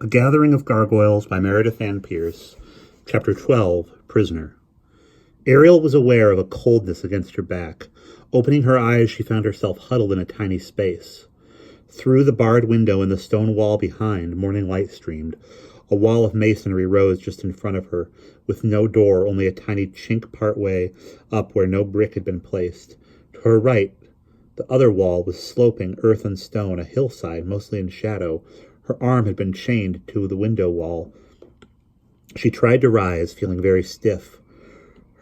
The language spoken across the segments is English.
A Gathering of Gargoyles by Meredith Ann Pierce. Chapter 12, Prisoner. Ariel was aware of a coldness against her back. Opening her eyes, she found herself huddled in a tiny space. Through the barred window in the stone wall behind, morning light streamed. A wall of masonry rose just in front of her, with no door, only a tiny chink part way up where no brick had been placed. To her right, the other wall was sloping, earth and stone, a hillside, mostly in shadow. Her arm had been chained to the window wall. She tried to rise, feeling very stiff.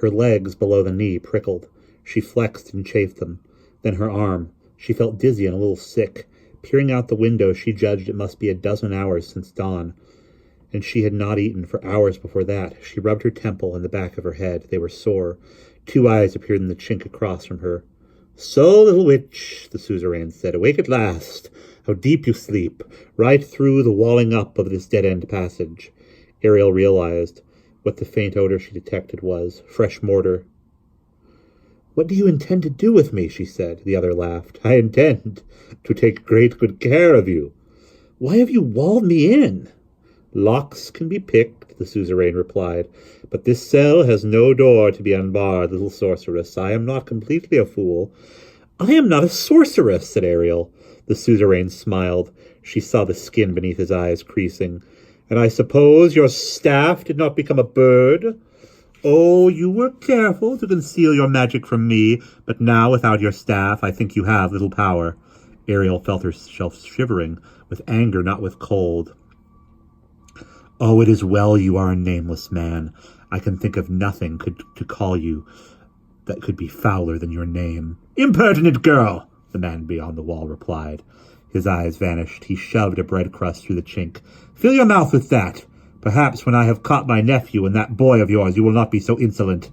Her legs below the knee prickled. She flexed and chafed them. Then her arm. She felt dizzy and a little sick. Peering out the window, she judged it must be a dozen hours since dawn. And she had not eaten for hours before that. She rubbed her temple and the back of her head. They were sore. Two eyes appeared in the chink across from her. "So, little witch," the suzerain said, "awake at last. How deep you sleep, right through the walling up of this dead-end passage." Ariel realized what the faint odor she detected was fresh mortar. "What do you intend to do with me?" she said. The other laughed. "I intend to take great good care of you." "Why have you walled me in?" "Locks can be picked," the suzerain replied, "but this cell has no door to be unbarred, little sorceress. I am not completely a fool." "I am not a sorceress," said Ariel. The suzerain smiled. She saw the skin beneath his eyes creasing. "And I suppose your staff did not become a bird?" "Oh, you were careful to conceal your magic from me, but now, without your staff, I think you have little power." Ariel felt herself shivering, with anger, not with cold. "Oh, it is well you are a nameless man. I can think of nothing to call you that could be fouler than your name." "Impertinent girl!" the man beyond the wall replied. His eyes vanished. He shoved a bread crust through the chink. "Fill your mouth with that. Perhaps when I have caught my nephew and that boy of yours, you will not be so insolent."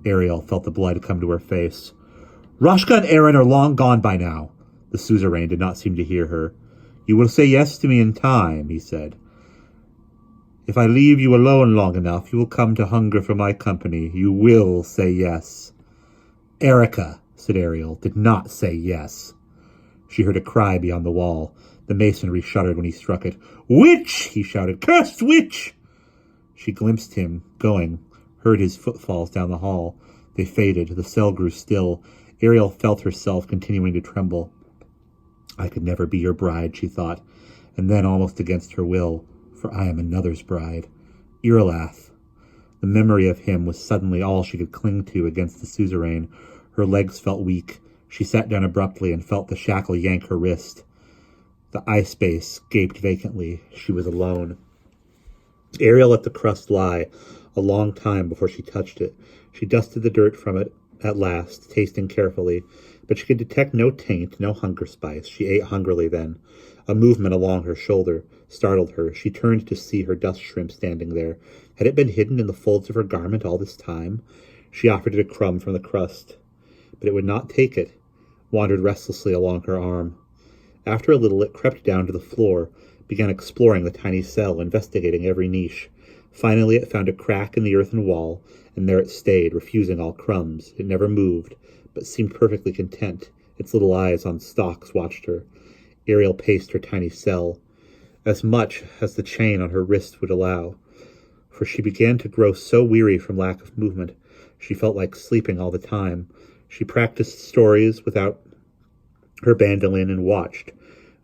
Ariel felt the blood come to her face. "Roshka and Aaron are long gone by now." The suzerain did not seem to hear her. "You will say yes to me in time," he said. "If I leave you alone long enough, you will come to hunger for my company. You will say yes." "Erica," said Ariel, "did not say yes." She heard a cry beyond the wall. The masonry shuddered when he struck it. "Witch!" he shouted. "Cursed witch!" She glimpsed him going, heard his footfalls down the hall. They faded. The cell grew still. Ariel felt herself continuing to tremble. "I could never be your bride," she thought, and then, almost against her will, "for I am another's bride. Irilath." The memory of him was suddenly all she could cling to against the suzerain. Her legs felt weak. She sat down abruptly and felt the shackle yank her wrist. The eye space gaped vacantly. She was alone. Ariel let the crust lie a long time before she touched it. She dusted the dirt from it at last, tasting carefully, but she could detect no taint, no hunger spice. She ate hungrily then. A movement along her shoulder startled her. She turned to see her dust shrimp standing there. Had it been hidden in the folds of her garment all this time? She offered it a crumb from the crust, but it would not take it, wandered restlessly along her arm. After a little, it crept down to the floor, began exploring the tiny cell, investigating every niche. Finally, it found a crack in the earthen wall, and there it stayed, refusing all crumbs. It never moved, but seemed perfectly content. Its little eyes on stalks watched her. Ariel paced her tiny cell, as much as the chain on her wrist would allow, for she began to grow so weary from lack of movement. She felt like sleeping all the time. She practiced stories without her bandolin and watched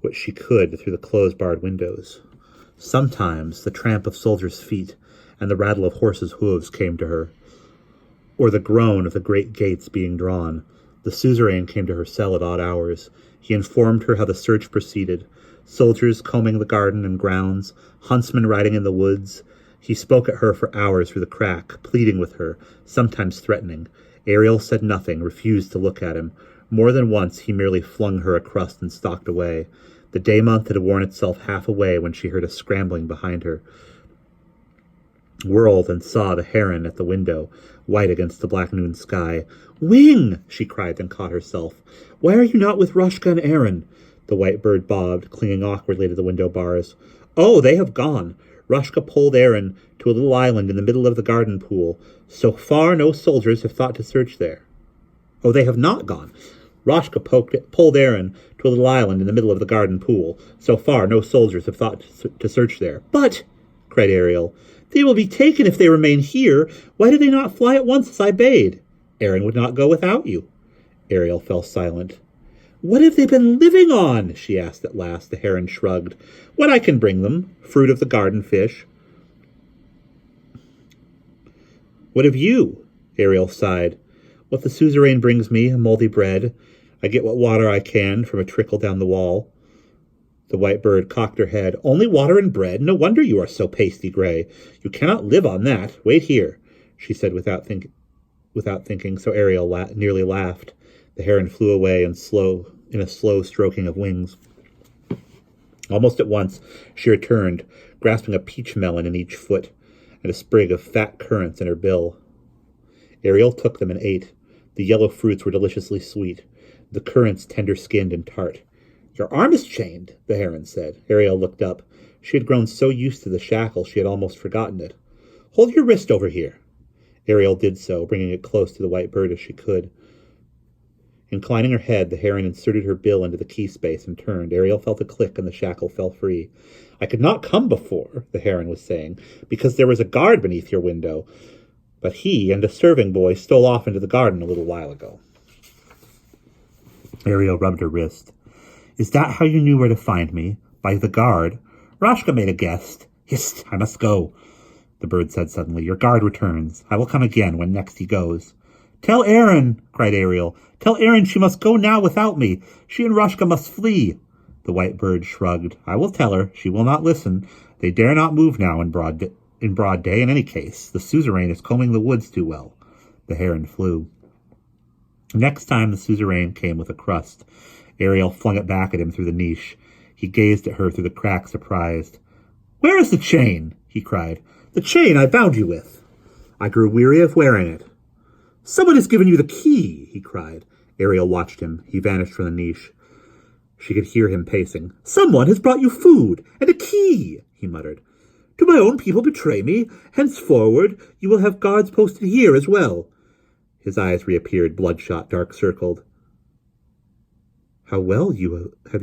what she could through the closed-barred windows. Sometimes the tramp of soldiers' feet and the rattle of horses' hooves came to her, or the groan of the great gates being drawn. The suzerain came to her cell at odd hours. He informed her how the search proceeded. Soldiers combing the garden and grounds, huntsmen riding in the woods. He spoke at her for hours through the crack, pleading with her, sometimes threatening. Ariel said nothing, refused to look at him. More than once he merely flung her a crust and stalked away. The day-month had worn itself half away when she heard a scrambling behind her, whirled and saw the heron at the window, white against the black noon sky. "Wing!" she cried, then caught herself. "Why are you not with Roshka and Aaron?" The white bird bobbed, clinging awkwardly to the window bars. "Oh, they have gone. Roshka pulled Aaron to a little island in the middle of the garden pool. So far no soldiers have thought to search there." "Oh, they have not gone." Roshka pulled Aaron to a little island in the middle of the garden pool. So far, no soldiers have thought to search there. But, cried Ariel, they will be taken if they remain here. Why did they not fly at once as I bade? Aaron would not go without you. Ariel fell silent. What have they been living on? She asked at last. The heron shrugged. What I can bring them. Fruit of the garden, fish. What have you? Ariel sighed. What the suzerain brings me, moldy bread. I get what water I can from a trickle down the wall. The white bird cocked her head. Only water and bread? No wonder you are so pasty gray. You cannot live on that. Wait here, she said without thinking, so Ariel nearly laughed. The heron flew away in a slow stroking of wings. Almost at once, she returned, grasping a peach melon in each foot, and a sprig of fat currants in her bill. Ariel took them and ate. The yellow fruits were deliciously sweet, the currants tender-skinned and tart. Your arm is chained, the heron said. Ariel looked up. She had grown so used to the shackle she had almost forgotten it. Hold your wrist over here. Ariel did so, bringing it close to the white bird as she could. Inclining her head, the heron inserted her bill into the key space and turned. Ariel felt a click and the shackle fell free. I could not come before, the heron was saying, because there was a guard beneath your window. But he and a serving boy stole off into the garden a little while ago. Ariel rubbed her wrist. Is that how you knew where to find me? By the guard? Roshka made a guess. Hist, I must go, the bird said suddenly. Your guard returns. I will come again when next he goes. Tell Aaron, cried Ariel. Tell Aaron she must go now without me. She and Roshka must flee. The white bird shrugged. I will tell her. She will not listen. They dare not move now in broad day in any case. The suzerain is combing the woods too well. The heron flew. Next time the suzerain came with a crust. Ariel flung it back at him through the niche. He gazed at her through the crack, surprised. Where is the chain? He cried. The chain I bound you with. I grew weary of wearing it. Someone has given you the key, he cried. Ariel watched him. He vanished from the niche. She could hear him pacing. Someone has brought you food and a key, he muttered. Do my own people betray me? Henceforward you will have guards posted here as well. His eyes reappeared, bloodshot, dark-circled. How well have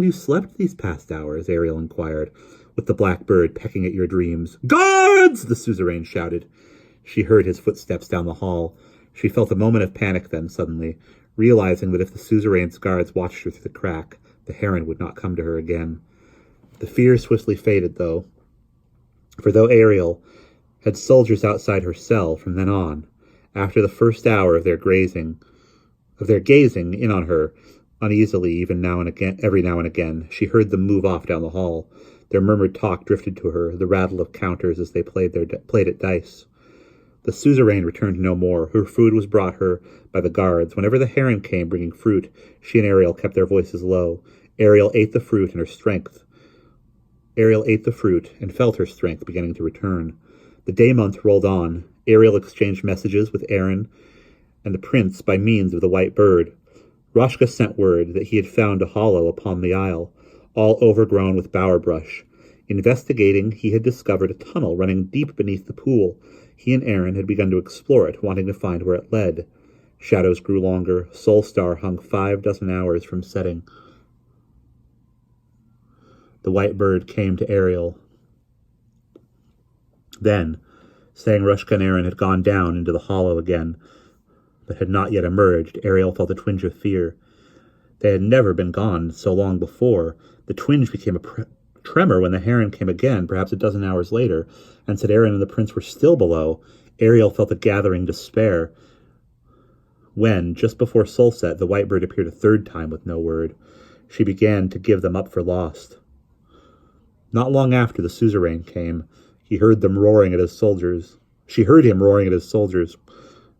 you slept these past hours? Ariel inquired, with the black bird pecking at your dreams. Guards! The suzerain shouted. She heard his footsteps down the hall. She felt a moment of panic then, suddenly, realizing that if the suzerain's guards watched her through the crack, the heron would not come to her again. The fear swiftly faded, though. For though Ariel had soldiers outside her cell from then on, after the first hour of their gazing in on her, uneasily even every now and again, she heard them move off down the hall. Their murmured talk drifted to her, the rattle of counters as they played at dice. The suzerain returned no more. Her food was brought her by the guards. Whenever the heron came bringing fruit, she and Ariel kept their voices low. Ariel ate the fruit and felt her strength beginning to return. The day-month rolled on. Ariel exchanged messages with Aaron and the prince by means of the white bird. Roshka sent word that he had found a hollow upon the isle, all overgrown with bower brush. Investigating, he had discovered a tunnel running deep beneath the pool. He and Aaron had begun to explore it, wanting to find where it led. Shadows grew longer. Sol Star hung 6 hours from setting. The white bird came to Ariel. Then, saying Roshka and Aaron had gone down into the hollow again, but had not yet emerged, Ariel felt a twinge of fear. They had never been gone so long before. The twinge became a tremor when the heron came again, perhaps 12 hours later, and said Aaron and the prince were still below. Ariel felt a gathering despair. When, just before sunset, the white bird appeared a third time with no word, she began to give them up for lost. Not long after the suzerain came, he heard them roaring at his soldiers. She heard him roaring at his soldiers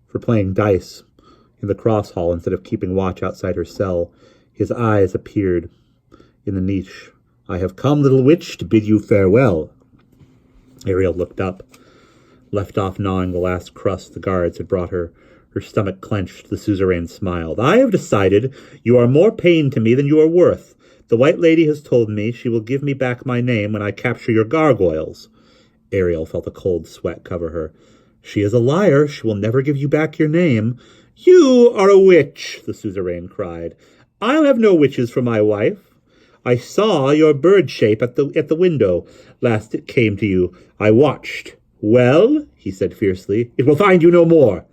for playing dice in the cross hall instead of keeping watch outside her cell. His eyes appeared in the niche. I have come, little witch, to bid you farewell. Ariel looked up, left off gnawing the last crust the guards had brought her. Her stomach clenched. The suzerain smiled. I have decided you are more pain to me than you are worth. The white lady has told me she will give me back my name when I capture your gargoyles. Ariel felt a cold sweat cover her. She is a liar. She will never give you back your name. You are a witch, the suzerain cried. I'll have no witches for my wife. I saw your bird shape at the window last it came to you. I watched. Well, he said fiercely, it will find you no more.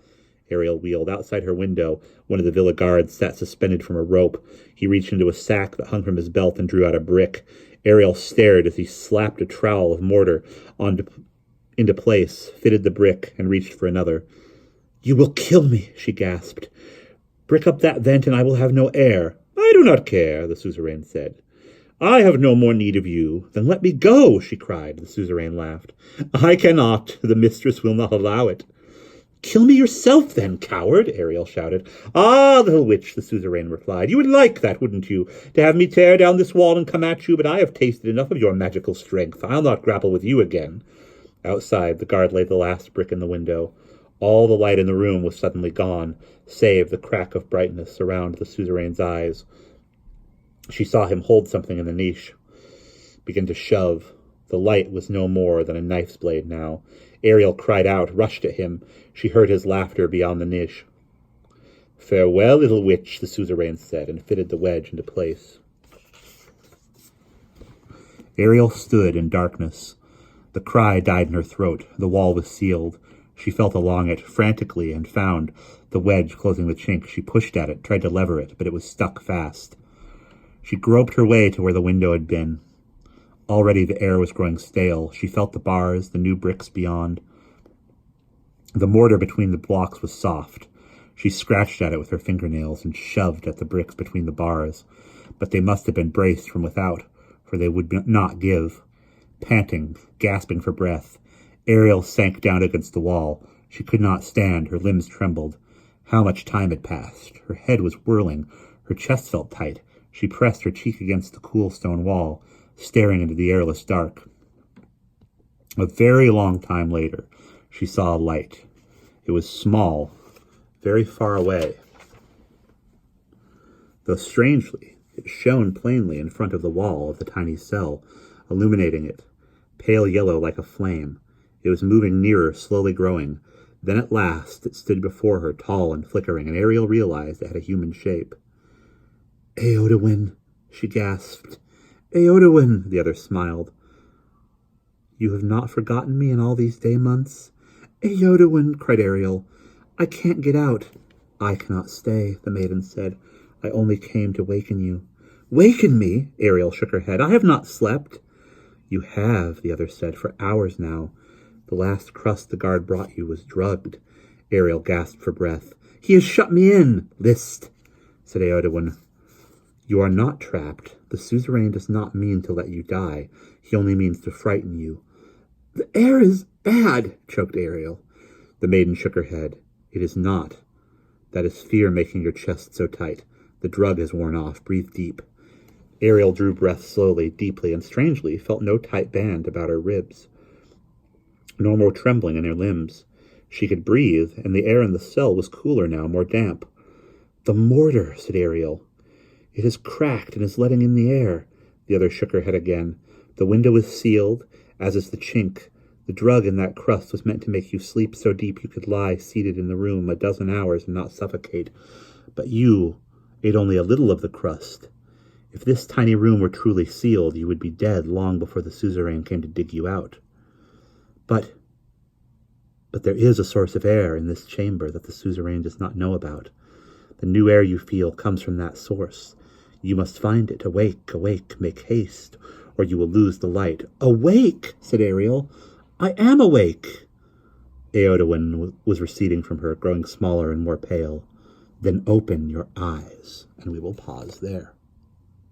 Ariel wheeled. Outside her window, one of the villa guards sat suspended from a rope. He reached into a sack that hung from his belt and drew out a brick. Ariel stared as he slapped a trowel of mortar into place, fitted the brick, and reached for another. You will kill me, she gasped. Brick up that vent and I will have no air. I do not care, the suzerain said. I have no more need of you. Then let me go, she cried. The suzerain laughed. I cannot. The mistress will not allow it. Kill me yourself, then, coward, Ariel shouted. Ah, little witch, the suzerain replied. You would like that, wouldn't you, to have me tear down this wall and come at you, but I have tasted enough of your magical strength. I'll not grapple with you again. Outside, the guard laid the last brick in the window. All the light in the room was suddenly gone, save the crack of brightness around the suzerain's eyes. She saw him hold something in the niche, begin to shove. The light was no more than a knife's blade now. Ariel cried out, rushed at him. She heard his laughter beyond the niche. Farewell, little witch, the suzerain said, and fitted the wedge into place. Ariel stood in darkness. The cry died in her throat. The wall was sealed. She felt along it frantically and found the wedge closing the chink. She pushed at it, tried to lever it, but it was stuck fast. She groped her way to where the window had been. Already the air was growing stale. She felt the bars, the new bricks beyond. The mortar between the blocks was soft. She scratched at it with her fingernails and shoved at the bricks between the bars, but they must have been braced from without, for they would not give. Panting, gasping for breath, Ariel sank down against the wall. She could not stand. Her limbs trembled. How much time had passed? Her head was whirling. Her chest felt tight. She pressed her cheek against the cool stone wall, staring into the airless dark. A very long time later, she saw a light. It was small, very far away. Though strangely, it shone plainly in front of the wall of the tiny cell, illuminating it, pale yellow like a flame. It was moving nearer, slowly growing. Then at last it stood before her, tall and flickering, and Ariel realized it had a human shape. Eowyn, she gasped. Eowyn, the other smiled. You have not forgotten me in all these day months? Eowyn, cried Ariel. I can't get out. I cannot stay, the maiden said. I only came to waken you. Waken me? Ariel shook her head. I have not slept. You have, the other said, for hours now. The last crust the guard brought you was drugged. Ariel gasped for breath. He has shut me in. List, said Eowyn. You are not trapped. The suzerain does not mean to let you die. He only means to frighten you. The air is bad, choked Ariel. The maiden shook her head. It is not. That is fear making your chest so tight. The drug has worn off. Breathe deep. Ariel drew breath slowly, deeply, and strangely felt no tight band about her ribs, nor more trembling in her limbs. She could breathe, and the air in the cell was cooler now, more damp. The mortar, said Ariel. It has cracked and is letting in the air. The other shook her head again. The window is sealed, as is the chink. The drug in that crust was meant to make you sleep so deep you could lie seated in the room a dozen hours and not suffocate. But you ate only a little of the crust. If this tiny room were truly sealed, you would be dead long before the suzerain came to dig you out. But there is a source of air in this chamber that the suzerain does not know about. The new air you feel comes from that source. You must find it. Awake, awake, make haste, or you will lose the light. Awake, said Ariel. I am awake. Eowyn was receding from her, growing smaller and more pale. Then open your eyes, and we will pause there.